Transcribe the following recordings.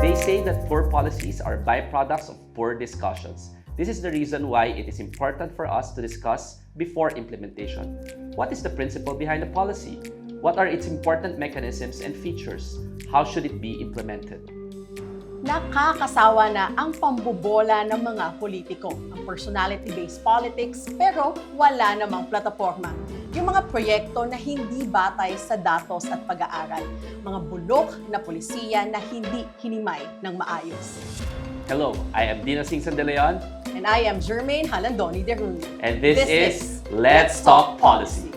They say that poor policies are byproducts of poor discussions. This is the reason why it is important for us to discuss before implementation. What is the principle behind the policy? What are its important mechanisms and features? How should it be implemented? Nakakasawa na ang pambobola ng mga politiko, ang personality-based politics, pero wala namang plataforma. Yung mga proyekto na hindi batay sa datos at pag-aaral, mga bulok na polisiya na hindi hinimay ng maayos. Hello, I am Dino Singson de Leon. And I am Jermaine Halandoni de Rumi. And this is Let's Talk Policy.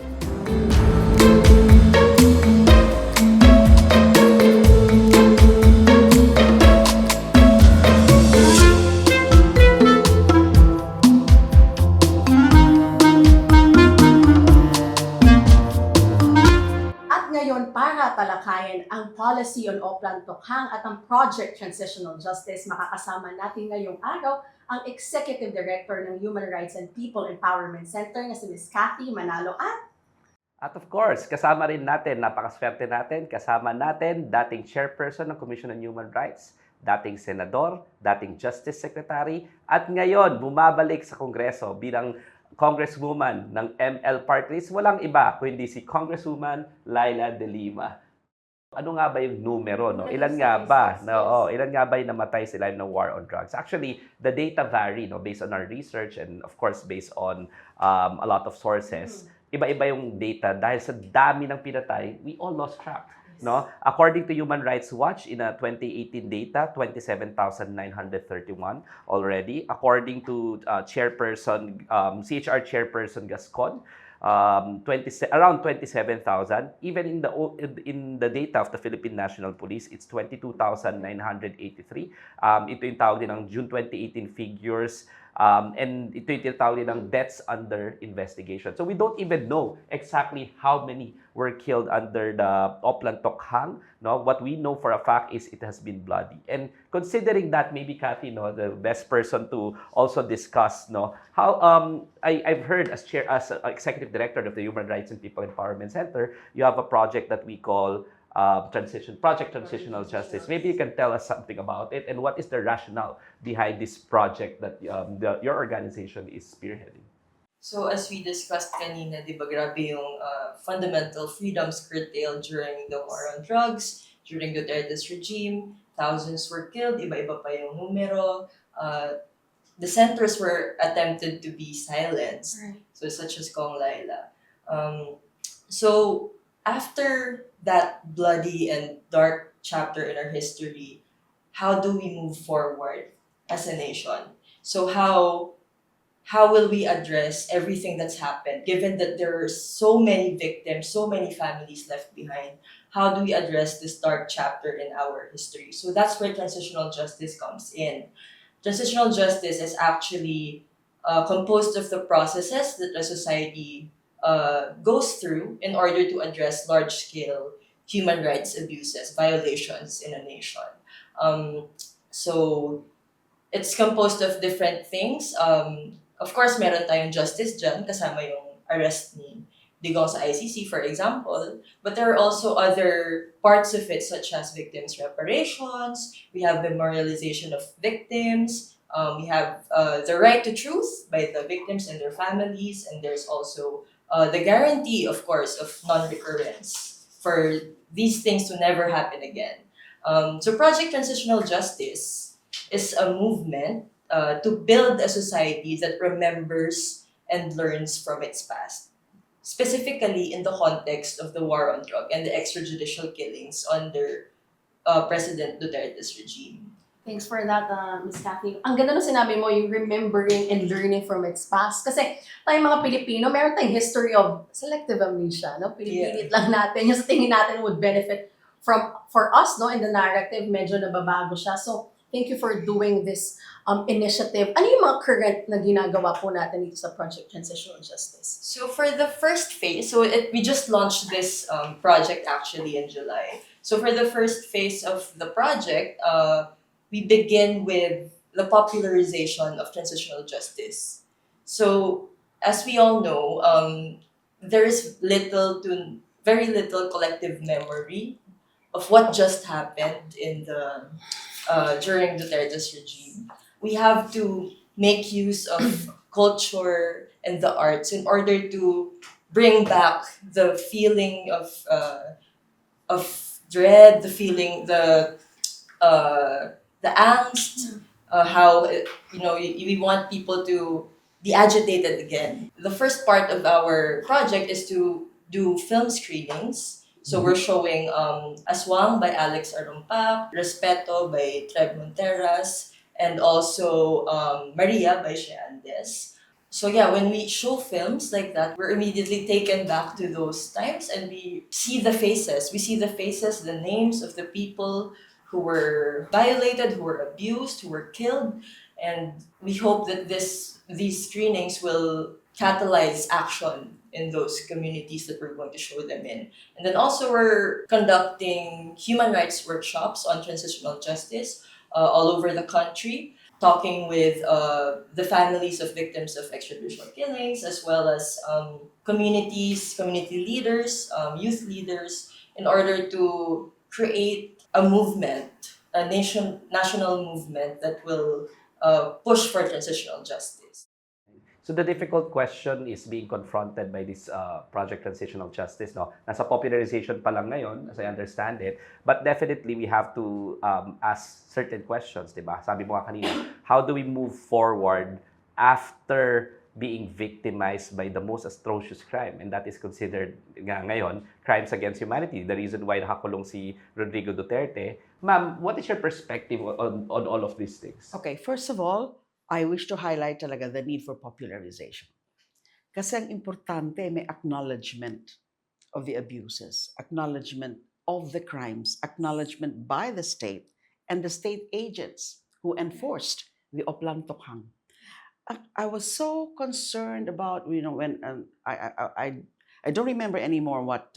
Para talakayin ang policy on Oplan Tokhang at ang Project Transitional Justice, makakasama natin ngayong araw ang Executive Director ng Human Rights and People Empowerment Center na si Ms. Cathy Manalo At of course, kasama rin natin, napakaswerte natin, kasama natin dating Chairperson ng Commission on Human Rights, dating Senador, dating Justice Secretary, at ngayon bumabalik sa Kongreso bilang Congresswoman ng ML Party List, walang iba kundi si Congresswoman Leila de Lima. Ano nga ba yung numero, no? Ilan nga ba? Ilan nga ba yung namatay sila ng war on drugs? Actually, the data vary, no, based on our research and of course based on a lot of sources. Iba-iba yung data dahil sa dami ng pinatay, we all lost track. No? According to Human Rights Watch, in a 2018 data, 27,931 already. According to CHR Chairperson Gascon, around 27,000. Even in the data of the Philippine National Police, it's 22,983. Ito yung tawag din ng June 2018 figures. And ito yung tinatawag din ng deaths under investigation. So we don't even know exactly how many were killed under the Oplan Tokhang. No? What we know for a fact is it has been bloody. And considering that, maybe Cathy, no, the best person to also discuss, no, how I've heard as Executive Director of the Human Rights and People Empowerment Center, you have a project that we call Project Transitional Justice. Maybe you can tell us something about it and what is the rationale behind this project that your organization is spearheading. So as we discussed kanina, di ba grabe yung fundamental freedoms curtailed during the war on drugs, during Duterte's regime, thousands were killed, iba-iba pa yung numero. The centers were attempted to be silenced, so such as Kong Laila. So after that bloody and dark chapter in our history, how do we move forward as a nation? So how will we address everything that's happened, given that there are so many victims, so many families left behind? How do we address this dark chapter in our history? So that's where transitional justice comes in. Transitional justice is actually composed of the processes that a society goes through in order to address large-scale human rights abuses, violations in a nation. So it's composed of different things. Of course, meron tayong justice dyan, kasama yung arrest ni Digong sa ICC, for example. But there are also other parts of it, such as victims' reparations. We have memorialization of victims. We have the right to truth by the victims and their families. And there's also the guarantee, of course, of non-recurrence for these things to never happen again. So Project Transitional Justice is a movement to build a society that remembers and learns from its past, specifically in the context of the war on drugs and the extrajudicial killings under President Duterte's regime. Thanks for that, Ms. Cathy. Ang ganda nung sinabi mo, yung remembering and learning from its past. Kasi tayong mga Pilipino, meron tayong history of selective amnesia. No? Pinipilit lang natin. Yung sa tingin natin would benefit for us, no? In the narrative, medyo nababago siya. So, thank you for doing this initiative. Ano yung mga current na ginagawa po natin dito sa Project Transitional Justice? So for the first phase, we just launched this project actually in July. So for the first phase of the project, we begin with the popularization of transitional justice. So as we all know, there is very little collective memory of what just happened in the during Duterte's regime. We have to make use of culture and the arts in order to bring back the feeling of dread, the angst, how we want people to be agitated again. The first part of our project is to do film screenings. So we're showing Aswang by Alex Arumpa, Respeto by Treb Monteras, and also Maria by Shea Andes. So yeah, when we show films like that, we're immediately taken back to those times and we see the faces. We see the faces, the names of the people who were violated, who were abused, who were killed. And we hope that these screenings will catalyze action in those communities that we're going to show them in. And then also we're conducting human rights workshops on transitional justice all over the country, talking with the families of victims of extrajudicial killings, as well as community leaders, youth leaders, in order to create a movement, national movement that will push for transitional justice. So the difficult question is being confronted by this Project Transitional Justice. No? Nasa popularization pa lang ngayon, as I understand it. But definitely, we have to ask certain questions, di ba? Sabi mo nga kanina, how do we move forward after being victimized by the most atrocious crime? And that is considered nga ngayon, crimes against humanity. The reason why nakakulong si Rodrigo Duterte. Ma'am, what is your perspective on all of these things? Okay, first of all, I wish to highlight talaga the need for popularization. Kasi ang importante, may acknowledgement of the abuses, acknowledgement of the crimes, acknowledgement by the state and the state agents who enforced the Oplan Tokhang. I was so concerned about, when I don't remember anymore what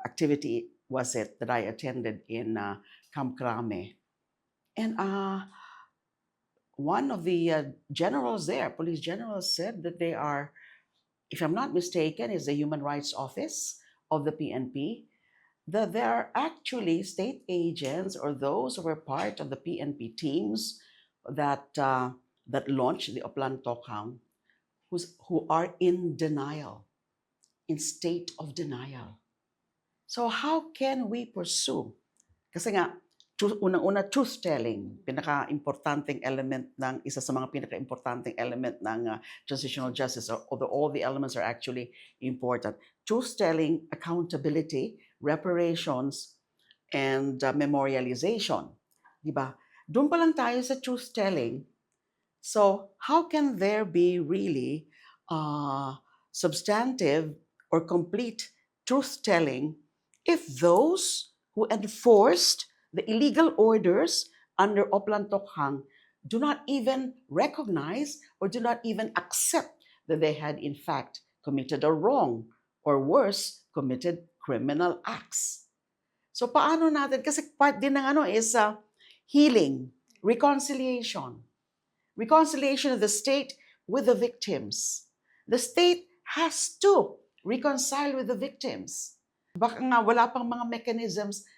activity was it that I attended in Camp Crame. And one of the generals there, police generals, said that they are, if I'm not mistaken, is the Human Rights Office of the PNP, that there are actually state agents or those who were part of the PNP teams that launched the Oplan Tokhang, who are in denial, in state of denial. So how can we pursue? Kasi nga, unang-una, truth-telling, pinaka-importanting element ng, isa sa mga pinaka-importanting element ng transitional justice, although all the elements are actually important. Truth-telling, accountability, reparations, and memorialization. Diba? Doon pa lang tayo sa truth-telling. So, how can there be really substantive or complete truth-telling if those who enforced the illegal orders under Oplan Tokhang do not even recognize or do not even accept that they had in fact committed a wrong or worse, committed criminal acts. So paano natin, kasi part din ng is healing, reconciliation. Reconciliation of the state with the victims. The state has to reconcile with the victims. Baka nga wala pang mga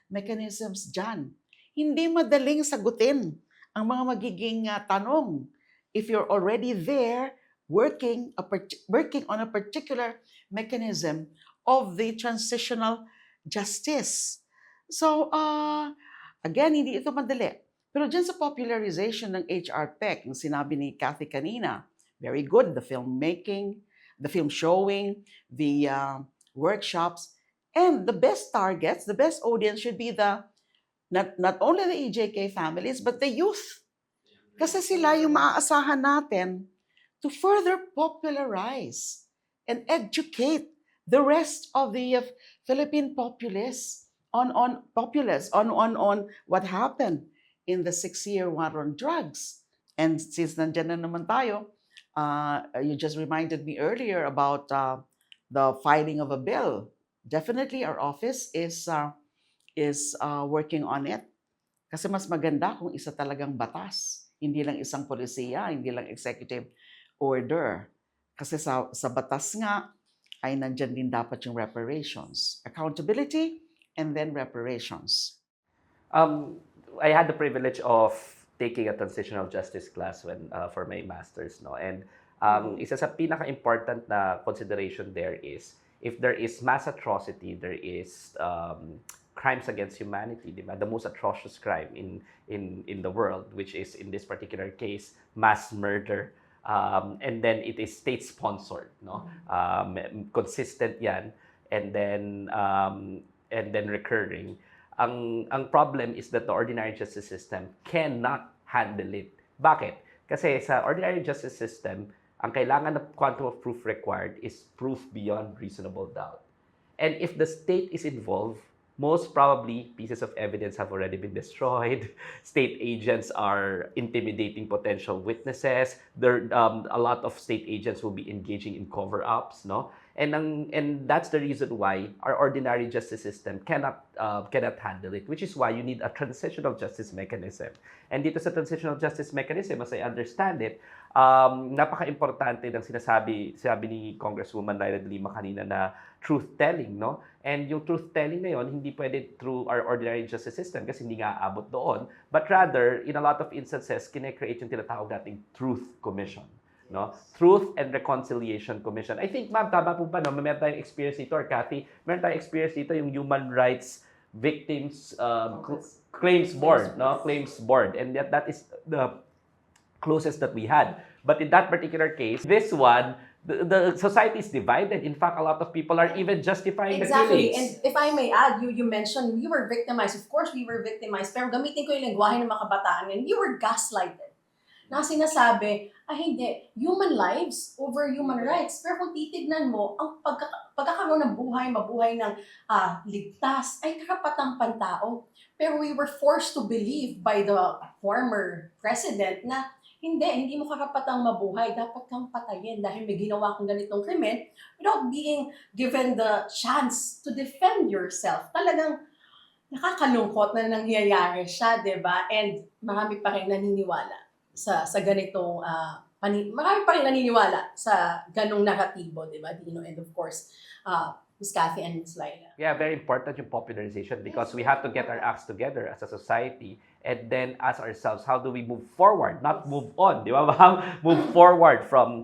mechanisms dyan. Hindi madaling sagutin ang mga magiging tanong. If you're already there, working on a particular mechanism of the transitional justice. So, again, hindi ito madali. Pero dyan sa popularization ng HR PEC, yung sinabi ni Kathy kanina, very good, the filmmaking, the film showing, the workshops, and the best targets, the best audience should be not only the EJK families, but the youth. Kasi sila yung maaasahan natin to further popularize and educate the rest of the Philippine populace on what happened in the 6-year war on drugs. And since nandyan na naman tayo, you just reminded me earlier about the filing of a bill. Definitely, our office is working on it. Kasi mas maganda kung isa talagang batas. Hindi lang isang polisiya, hindi lang executive order. Kasi sa batas nga, ay nandyan din dapat yung reparations. Accountability and then reparations. I had the privilege of taking a transitional justice class when for my master's, no, and isa sa pinaka-important na consideration there is if there is mass atrocity, there is crimes against humanity, di ba? The most atrocious crime in the world, which is in this particular case mass murder. And then it is state-sponsored, no? Consistent yan, and then recurring. Ang problem is that the ordinary justice system cannot handle it. Bakit? Kasi sa ordinary justice system, ang kailangan na quantum of proof required is proof beyond reasonable doubt. And if the state is involved, most probably pieces of evidence have already been destroyed. State agents are intimidating potential witnesses. A lot of state agents will be engaging in cover-ups, no? And that's the reason why our ordinary justice system cannot handle it, which is why you need a transitional justice mechanism. And dito sa transitional justice mechanism, as I understand it, napaka-importante ng sinasabi ni Congresswoman Leila de Lima kanina na truth-telling, no? And yung truth-telling na yon, hindi pwede through our ordinary justice system kasi hindi nga aabot doon, but rather, in a lot of instances, kine-create yung tinatawag nating truth commission. No? Truth and Reconciliation Commission. I think, ma'am, tama po ba, no? Meron tayong experience dito, or Kathy, meron tayong experience dito yung Human Rights Victims Claims Board, no? Claims Board. And that is the closest that we had. But in that particular case, this one, the society is divided. In fact, a lot of people are even justifying the Exactly. killings. And if I may add, you mentioned we were victimized. Of course, we were victimized. Pero gamitin ko yung lengguwahe ng mga kabataan and we were gaslighted. Na sinasabi, hindi, human lives over human rights. Pero kung titignan mo, ang pagkakaroon ng mabuhay ng ligtas, ay karapatang pantao. Pero we were forced to believe by the former president na hindi mo karapatang mabuhay, dapat kang patayin dahil may ginawa kang ganitong krimen without being given the chance to defend yourself. Talagang nakakalungkot na nangyayari siya, di ba? And marami pa rin naniniwala sa ganitong marami pa rin naniniwala sa ganong naratibo, di ba, Dino? And of course, Ms. Cathy and Ms. Leila. Yeah, very important yung popularization because we have to get our acts together as a society and then ask ourselves, how do we move forward, not move on, di ba? Move forward from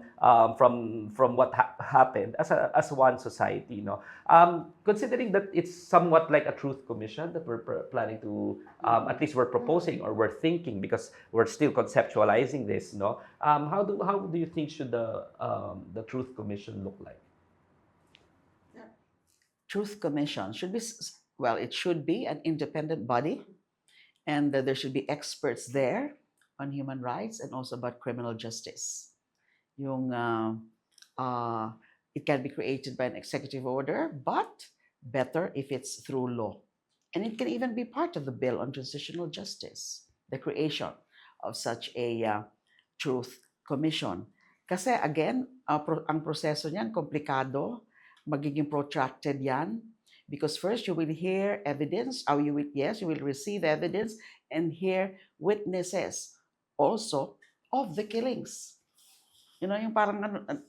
what happened as one society, no? Considering that it's somewhat like a truth commission that we're planning to, at least we're proposing or we're thinking because we're still conceptualizing this, no? How do you think should the truth commission look like? Truth Commission should be, well, it should be an independent body, and there should be experts there on human rights and also about criminal justice. It can be created by an executive order, but better if it's through law. And it can even be part of the bill on transitional justice, the creation of such a truth commission. Kasi again, ang proseso niyan komplikado, magiging protracted yan because first you will hear evidence, you will receive evidence and hear witnesses also of the killings. Yung parang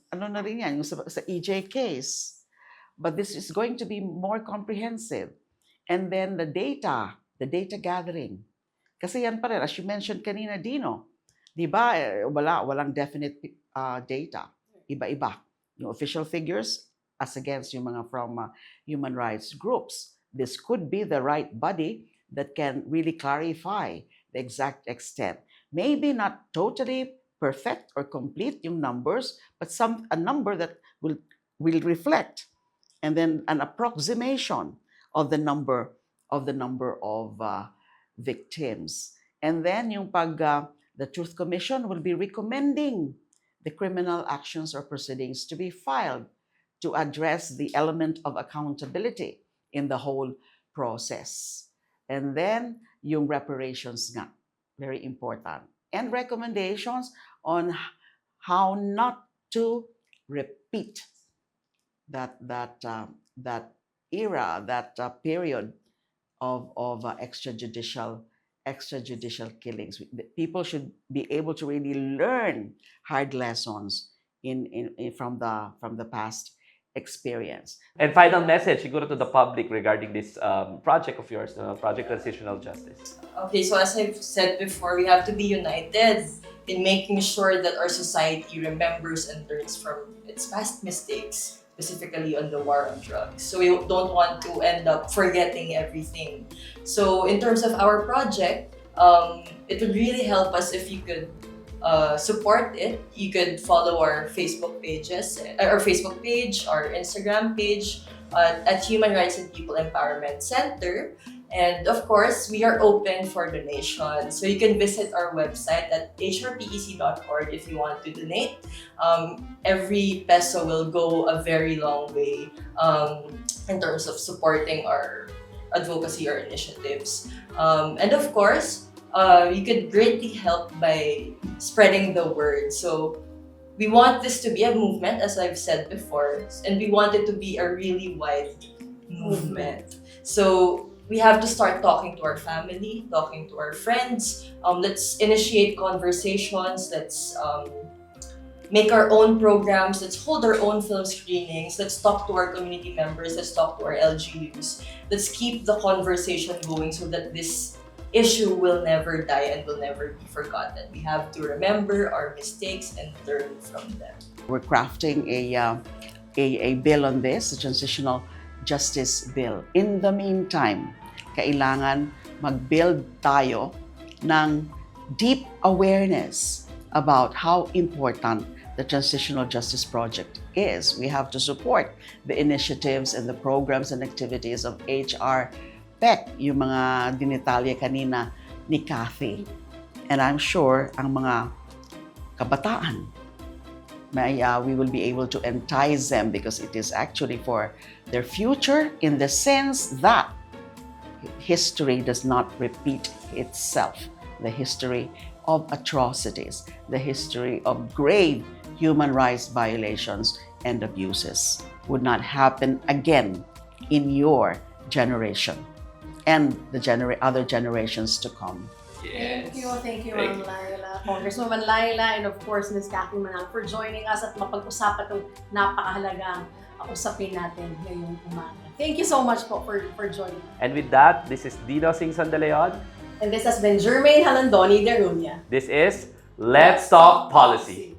ano na rin yan, yung sa EJ case. But this is going to be more comprehensive. And then the data gathering. Kasi yan pa rin, as you mentioned kanina, Dino, di ba, walang definite data. Iba-iba. Yung official figures, as against yung mga from human rights groups. This could be the right body that can really clarify the exact extent. Maybe not totally perfect or complete yung numbers, but a number that will reflect, and then an approximation of the number of victims. And then yung the Truth Commission will be recommending the criminal actions or proceedings to be filed to address the element of accountability in the whole process. And then, yung reparations nga, very important. And recommendations on how not to repeat that era, that period of extrajudicial killings. People should be able to really learn hard lessons from the past experience. And final message, siguro to the public regarding this project of yours, Project Transitional Justice. Okay, so as I've said before, we have to be united in making sure that our society remembers and learns from its past mistakes, specifically on the war on drugs. So we don't want to end up forgetting everything. So in terms of our project, it would really help us if you could support it. You could follow our Facebook pages, our Facebook page, our Instagram page at Human Rights and People Empowerment Center. And of course, we are open for donations. So you can visit our website at hrpec.org if you want to donate. Every peso will go a very long way in terms of supporting our advocacy or initiatives. And of course, you could greatly help by spreading the word. So we want this to be a movement, as I've said before, and we want it to be a really wide movement. So we have to start talking to our family, talking to our friends. Let's initiate conversations. Let's make our own programs. Let's hold our own film screenings. Let's talk to our community members. Let's talk to our LGUs. Let's keep the conversation going so that this issue will never die and will never be forgotten. We have to remember our mistakes and learn from them. We're crafting a bill on this, a transitional justice bill. In the meantime, kailangan mag-build tayo ng deep awareness about how important the Transitional Justice Project is. We have to support the initiatives and the programs and activities of HR PEC, yung mga dinitalya kanina ni Kathy. And I'm sure ang mga kabataan, we will be able to entice them because it is actually for their future in the sense that history does not repeat itself. The history of atrocities, the history of grave human rights violations and abuses would not happen again in your generation and the other generations to come. Thank you, Ma'am Leila, Congresswoman Leila, and of course, Ms. Kathy Manang for joining us at mapag-usapan itong napakahalagang usapin natin ngayong umaga. Thank you so much po for joining. And with that, this is Dino Singson de Leon. And this has been Jermaine Halandoni de Runia. This is Let's Talk Policy.